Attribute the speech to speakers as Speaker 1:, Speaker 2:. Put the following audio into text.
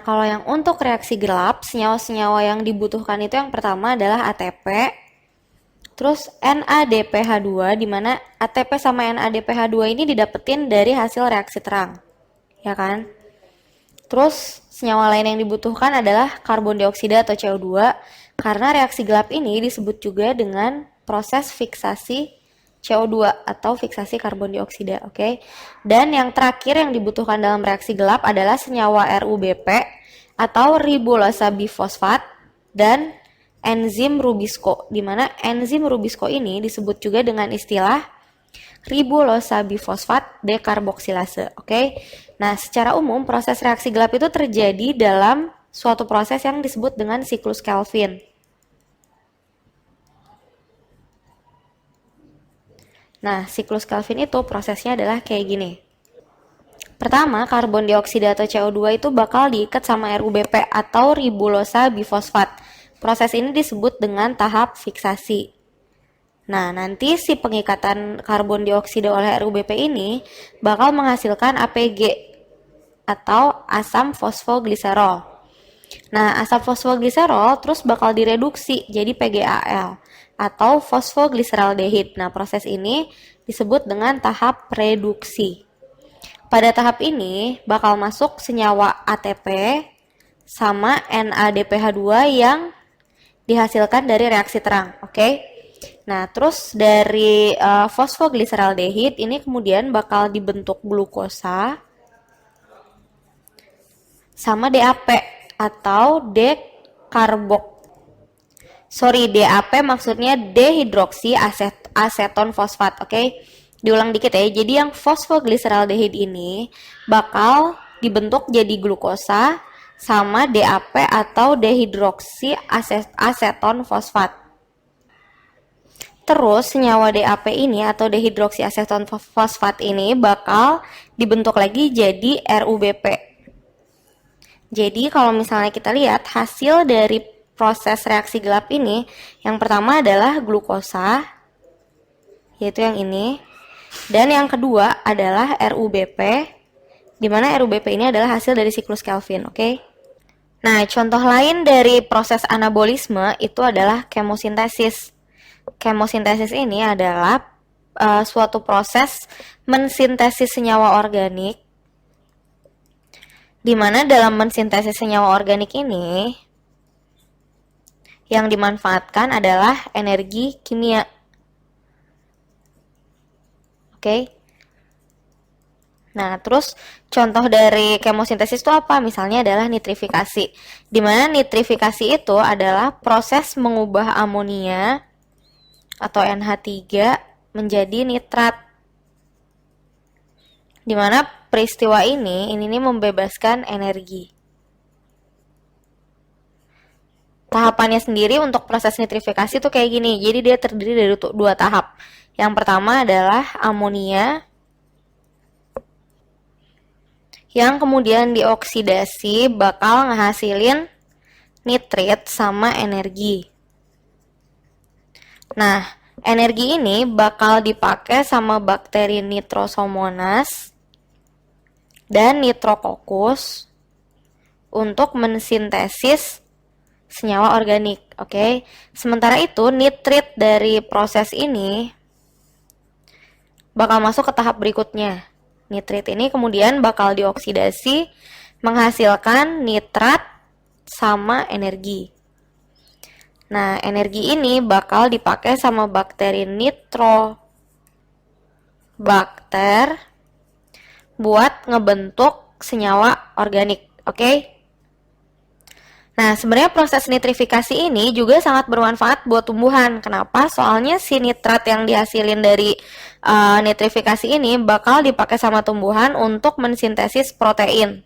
Speaker 1: kalau yang untuk reaksi gelap, senyawa-senyawa yang dibutuhkan itu yang pertama adalah ATP, terus NADPH2, di mana ATP sama NADPH2 ini didapetin dari hasil reaksi terang, ya kan? Terus senyawa lain yang dibutuhkan adalah karbon dioksida atau CO2, karena reaksi gelap ini disebut juga dengan proses fiksasi CO2 atau fiksasi karbon dioksida, oke? Dan yang terakhir yang dibutuhkan dalam reaksi gelap adalah senyawa RuBP atau ribosa bifosfat dan enzim Rubisco, di mana enzim Rubisco ini disebut juga dengan istilah ribosa bifosfat dekarboksilase, oke? Nah, secara umum proses reaksi gelap itu terjadi dalam suatu proses yang disebut dengan siklus Kelvin. Nah, siklus Kelvin itu prosesnya adalah kayak gini. Pertama, karbon dioksida atau CO2 itu bakal diikat sama RuBP atau ribosa bifosfat. Proses ini disebut dengan tahap fiksasi. Nah, nanti si pengikatan karbon dioksida oleh RuBP ini bakal menghasilkan APG atau asam fosfogliserol. Nah, asam fosfogliserol terus bakal direduksi jadi PgAl atau fosfogliseraldehid. Nah, proses ini disebut dengan tahap reduksi. Pada tahap ini bakal masuk senyawa ATP sama NADPH2 yang dihasilkan dari reaksi terang, oke? Nah, terus dari fosfogliseraldehid ini kemudian bakal dibentuk glukosa sama DAP atau DAP maksudnya dehidroksi aseton fosfat, oke? Diulang dikit ya. Jadi yang fosfogliseraldehid ini bakal dibentuk jadi glukosa sama DAP atau dehidroksi aseton fosfat. Terus senyawa DAP ini atau dehidroksi aseton fosfat ini bakal dibentuk lagi jadi RuBP. Jadi kalau misalnya kita lihat hasil dari proses reaksi gelap ini, yang pertama adalah glukosa, yaitu yang ini, dan yang kedua adalah RuBP, di mana RuBP ini adalah hasil dari siklus Kelvin, oke? Nah, contoh lain dari proses anabolisme itu adalah kemosintesis. Kemosintesis ini adalah suatu proses mensintesis senyawa organik, di mana dalam mensintesis senyawa organik ini yang dimanfaatkan adalah energi kimia. Oke. Nah, terus contoh dari kemosintesis itu apa? Misalnya adalah nitrifikasi. Di mana nitrifikasi itu adalah proses mengubah amonia atau NH3 menjadi nitrat. Di mana peristiwa ini membebaskan energi. Tahapannya sendiri untuk proses nitrifikasi itu kayak gini. Jadi dia terdiri dari dua tahap. Yang pertama adalah amonia yang kemudian dioksidasi bakal ngehasilin nitrit sama energi. Nah, energi ini bakal dipakai sama bakteri Nitrosomonas dan Nitrococcus untuk mensintesis senyawa organik, oke? Sementara itu, nitrit dari proses ini bakal masuk ke tahap berikutnya. Nitrit ini kemudian bakal dioksidasi menghasilkan nitrat sama energi. Nah, energi ini bakal dipakai sama bakteri Nitrobacter buat ngebentuk senyawa organik, oke? Nah, sebenarnya proses nitrifikasi ini juga sangat bermanfaat buat tumbuhan. Kenapa? Soalnya si nitrat yang dihasilin dari nitrifikasi ini bakal dipakai sama tumbuhan untuk mensintesis protein.